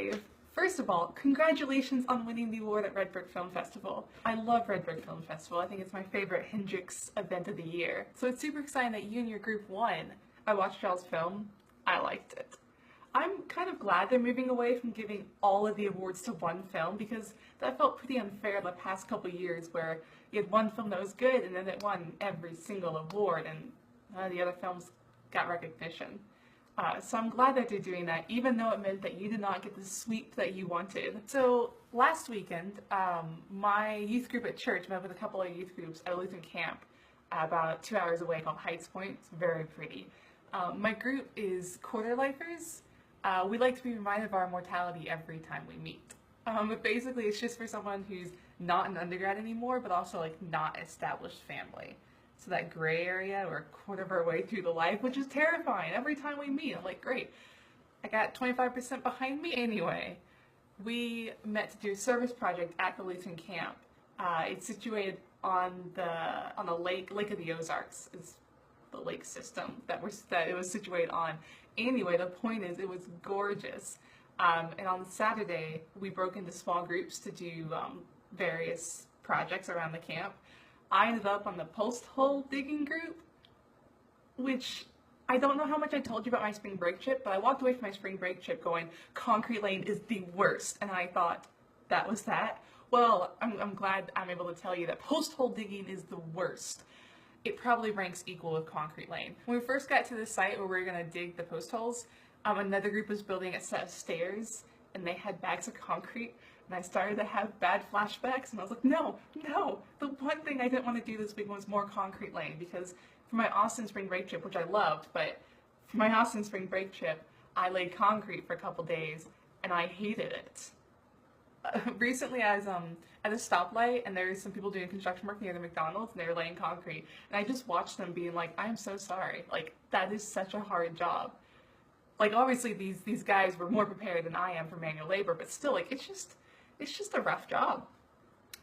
Dave. First of all, congratulations on winning the award at Red Brick Film Festival. I love Red Brick Film Festival. I think it's my favorite Hendrix event of the year. So it's super exciting that you and your group won. I watched y'all's film. I liked it. I'm kind of glad they're moving away from giving all of the awards to one film because that felt pretty unfair the past couple years where you had one film that was good and then it won every single award and the other films got recognition. So I'm glad that they're doing that, even though it meant that you did not get the sweep that you wanted. So last weekend, my youth group at church met with a couple of youth groups at a Lutheran camp about 2 hours away called Heights Point. It's very pretty. My group is quarter lifers. We like to be reminded of our mortality every time we meet. But basically it's just for someone who's not an undergrad anymore, but also like not established family. So that gray area, we're a quarter of our way through the life, which is terrifying. Every time we meet, I'm like, great, I got 25% behind me. Anyway, we met to do a service project at the Lutheran camp. It's situated on the lake of the Ozarks. Is the lake system that it was situated on. Anyway, the point is, it was gorgeous. And on Saturday, we broke into small groups to do various projects around the camp. I ended up on the post hole digging group, which I don't know how much I told you about my spring break trip, but I walked away from my spring break trip going, Concrete Lane is the worst. And I thought, that was that? Well, I'm glad I'm able to tell you that post hole digging is the worst. It probably ranks equal with Concrete Lane. When we first got to the site where we were going to dig the post holes, another group was building a set of stairs, and they had bags of concrete, and I started to have bad flashbacks, and I was like, no, the one thing I didn't want to do this week was more Concrete Lane, because for my Austin spring break trip, which I loved, but for my Austin spring break trip, I laid concrete for a couple days, and I hated it. Recently I was at a stoplight and there was some people doing construction work near the McDonald's and they were laying concrete, and I just watched them being like, I am so sorry, like that is such a hard job. Like obviously these guys were more prepared than I am for manual labor, but still, like it's just a rough job.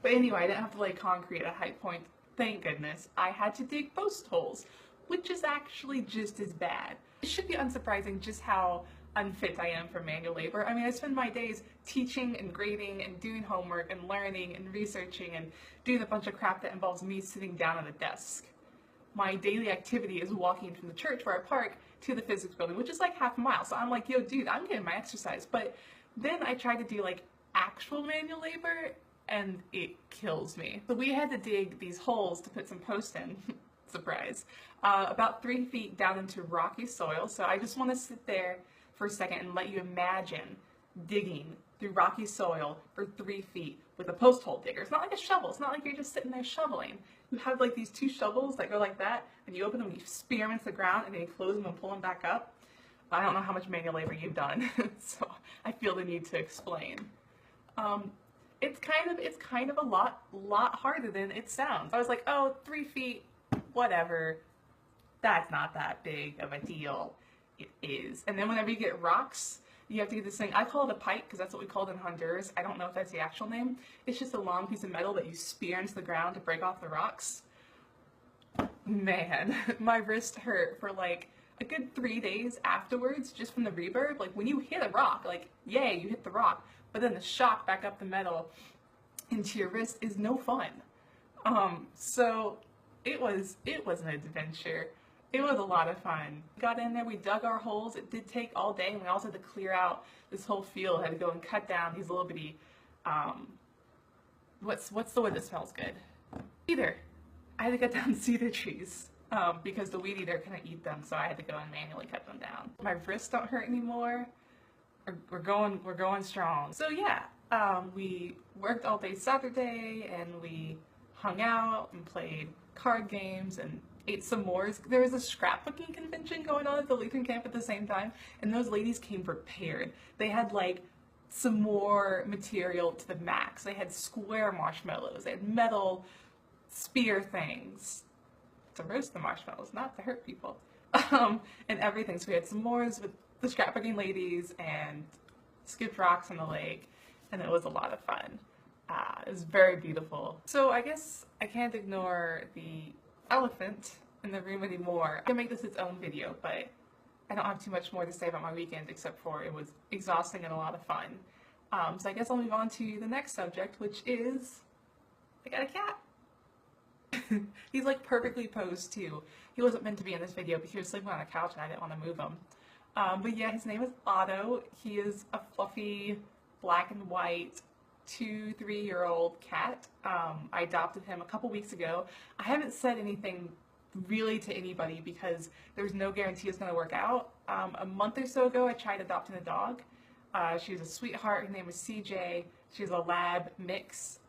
But anyway, I didn't have to lay concrete at High Point, thank goodness. I had to dig post holes, which is actually just as bad. It should be unsurprising just how unfit I am for manual labor. I mean, I spend my days teaching and grading and doing homework and learning and researching and doing a bunch of crap that involves me sitting down at a desk. My daily activity is walking from the church where I park to the physics building, which is like half a mile. So I'm like, yo, dude, I'm getting my exercise. But then I try to do like actual manual labor and it kills me. So we had to dig these holes to put some posts in. Surprise. About 3 feet down into rocky soil. So I just want to sit there for a second and let you imagine digging through rocky soil for 3 feet with a post hole digger. It's not like a shovel. It's not like you're just sitting there shoveling. You have like these two shovels that go like that, and you open them and you spear them into the ground, and then you close them and pull them back up. I don't know how much manual labor you've done, so I feel the need to explain. It's kind of a lot harder than it sounds. I was like, oh, 3 feet, whatever. That's not that big of a deal. It is. And then whenever you get rocks, you have to get this thing, I call it a pike because that's what we call it in Honduras. I don't know if that's the actual name. It's just a long piece of metal that you spear into the ground to break off the rocks. Man, my wrist hurt for like a good 3 days afterwards just from the reverb. Like when you hit a rock, like yay, you hit the rock, but then the shock back up the metal into your wrist is no fun. So it was an adventure. It was a lot of fun. We got in there, we dug our holes. It did take all day, and we also had to clear out this whole field. Had to go and cut down these little bitty, what's the wood that smells good? Cedar. I had to cut down cedar trees because the weed eater couldn't eat them, so I had to go and manually cut them down. My wrists don't hurt anymore. We're going strong. So yeah, we worked all day Saturday, and we hung out and played card games and ate s'mores. There was a scrapbooking convention going on at the Lutheran camp at the same time, and those ladies came prepared. They had like some more material to the max. They had square marshmallows. They had metal spear things to roast the marshmallows, not to hurt people, and everything. So we had s'mores with the scrapbooking ladies and skipped rocks in the lake, and it was a lot of fun. It was very beautiful. So I guess I can't ignore the elephant in the room anymore. I can make this its own video, but I don't have too much more to say about my weekend except for it was exhausting and a lot of fun. So I guess I'll move on to the next subject, which is I got a cat. He's like perfectly posed too. He wasn't meant to be in this video, but he was sleeping on a couch and I didn't want to move him. But yeah, his name is Otto. He is a fluffy black and white 2-3-year-old cat. I adopted him a couple weeks ago. I haven't said anything really to anybody because there's no guarantee it's going to work out. A month or so ago I tried adopting a dog. She was a sweetheart. Her name was CJ. She's a lab mix,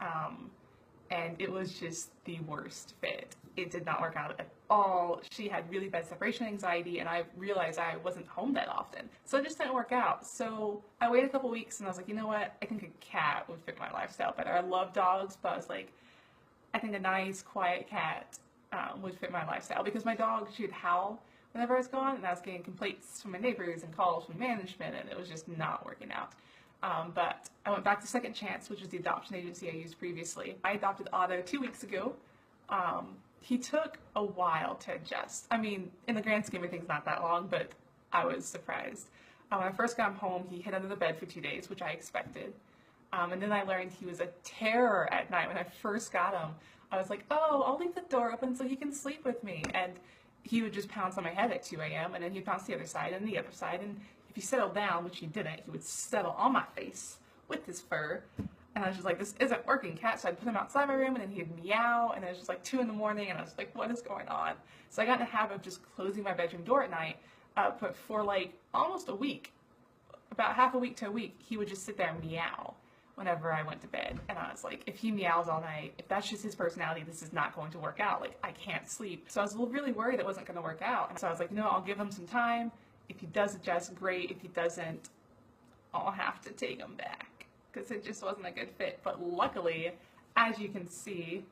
and it was just the worst fit. It did not work out at all. She had really bad separation anxiety, and I realized I wasn't home that often, so it just didn't work out. So I waited a couple weeks and I was like, you know what, I think a cat would fit my lifestyle better. I love dogs, but I was like, I think a nice quiet cat would fit my lifestyle, because my dog, she would howl whenever I was gone, and I was getting complaints from my neighbors and calls from management, and it was just not working out. But I went back to Second Chance, which is the adoption agency I used previously. I adopted Otto 2 weeks ago. He took a while to adjust. I mean, in the grand scheme of things, not that long, but I was surprised. When I first got him home, he hid under the bed for 2 days, which I expected. And then I learned he was a terror at night. When I first got him, I was like, oh, I'll leave the door open so he can sleep with me. And he would just pounce on my head at 2 a.m. and then he'd pounce the other side and the other side. And if he settled down, which he didn't, he would settle on my face with his fur. And I was just like, this isn't working, cat. So I'd put him outside my room and then he'd meow. And it was just like 2 in the morning and I was like, what is going on? So I got in the habit of just closing my bedroom door at night. But for like almost a week, about half a week to a week, he would just sit there and meow whenever I went to bed. And I was like, if he meows all night, if that's just his personality, this is not going to work out. Like, I can't sleep. So I was really worried it wasn't going to work out. And so I was like, no, I'll give him some time. If he does adjust, great. If he doesn't, I'll have to take him back, because it just wasn't a good fit. But luckily, as you can see,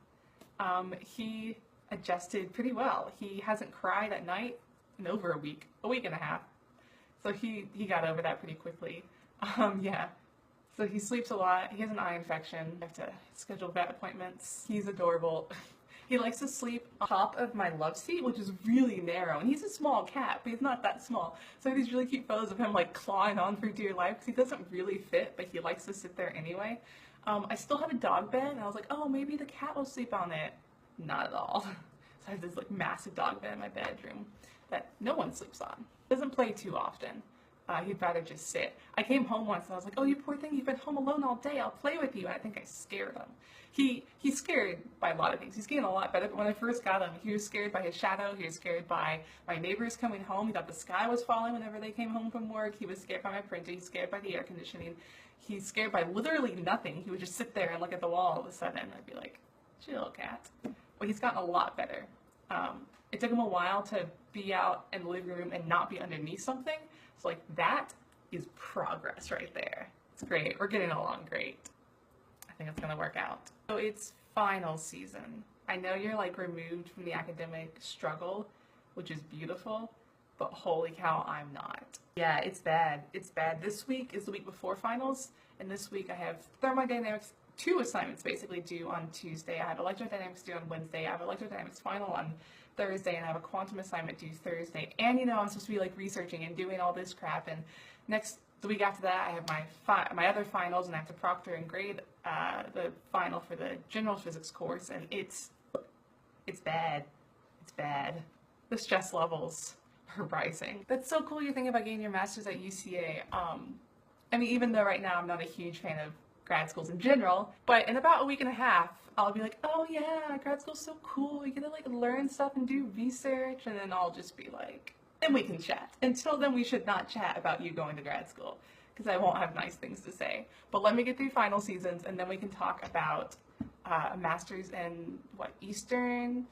he adjusted pretty well. He hasn't cried at night in over a week and a half. So he got over that pretty quickly. Yeah. So he sleeps a lot. He has an eye infection. I have to schedule vet appointments. He's adorable. He likes to sleep on top of my love seat, which is really narrow. And he's a small cat, but he's not that small. So I have these really cute photos of him like clawing on for dear life, because he doesn't really fit, but he likes to sit there anyway. I still have a dog bed, and I was like, oh, maybe the cat will sleep on it. Not at all. So I have this like massive dog bed in my bedroom that no one sleeps on. Doesn't play too often. He'd rather just sit. I came home once and I was like, oh, you poor thing, you've been home alone all day, I'll play with you. And I think I scared him. He's scared by a lot of things. He's getting a lot better, but when I first got him, he was scared by his shadow, he was scared by my neighbors coming home, he thought the sky was falling whenever they came home from work, he was scared by my printer, he's scared by the air conditioning, he's scared by literally nothing. He would just sit there and look at the wall all of a sudden, and I'd be like, chill, cat. Well, he's gotten a lot better. It took him a while to be out in the living room and not be underneath something. So like that is progress right there. It's great. We're getting along great. I think it's gonna work out. So it's final season. I know you're like removed from the academic struggle, which is beautiful, but holy cow, I'm not. Yeah, it's bad. It's bad. This week is the week before finals, and this week I have thermodynamics, 2 assignments basically due on Tuesday. I have electrodynamics due on Wednesday. I have electrodynamics final on Thursday, and I have a quantum assignment due Thursday. And you know, I'm supposed to be like researching and doing all this crap. And the week after that, I have my other finals, and I have to proctor and grade the final for the general physics course. And it's bad. It's bad. The stress levels are rising. That's so cool. You're thinking about getting your master's at UCA. I mean, even though right now I'm not a huge fan of grad schools in general, but in about a week and a half, I'll be like, oh yeah, grad school's so cool, you get to like learn stuff and do research, and then I'll just be like, then we can chat. Until then, we should not chat about you going to grad school, because I won't have nice things to say. But let me get through final seasons, and then we can talk about a master's in, what, Eastern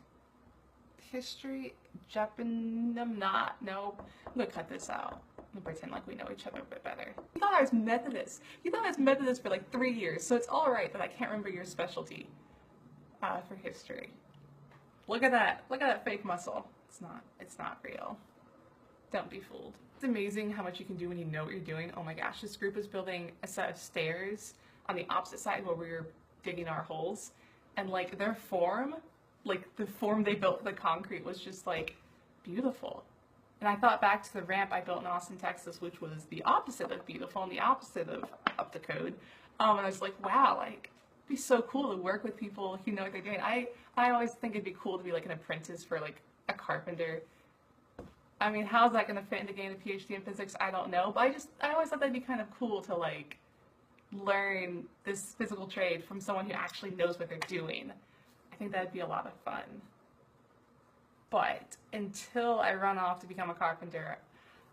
history? No, I'm gonna cut this out and pretend like we know each other a bit better. You thought I was Methodist. You thought I was Methodist for like 3 years, so it's alright that I can't remember your specialty for history. Look at that. Look at that fake muscle. It's not real. Don't be fooled. It's amazing how much you can do when you know what you're doing. Oh my gosh, this group is building a set of stairs on the opposite side where we were digging our holes, and like their form, like the form they built for the concrete was just like beautiful. And And I thought back to the ramp I built in Austin, Texas, which was the opposite of beautiful and the opposite of up the code. And I was like, wow, like, it'd be so cool to work with people who know what they're doing. I always think it'd be cool to be like an apprentice for like a carpenter. I mean, how's that going to fit into getting a PhD in physics? I don't know. But I always thought that'd be kind of cool to like learn this physical trade from someone who actually knows what they're doing. I think that'd be a lot of fun. But until I run off to become a carpenter,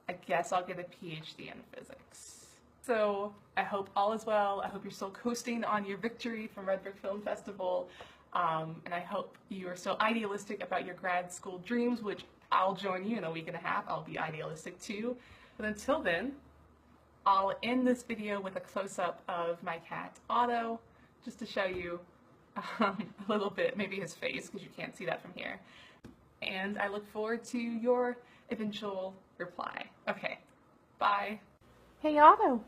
I guess I'll get a PhD in physics. So I hope all is well. I hope you're still coasting on your victory from Red Brick Film Festival. And I hope you are still idealistic about your grad school dreams, which I'll join you in a week and a half. I'll be idealistic too. But until then, I'll end this video with a close-up of my cat, Otto, just to show you a little bit, maybe his face, because you can't see that from here. And I look forward to your eventual reply. Okay, bye. Hey Otto,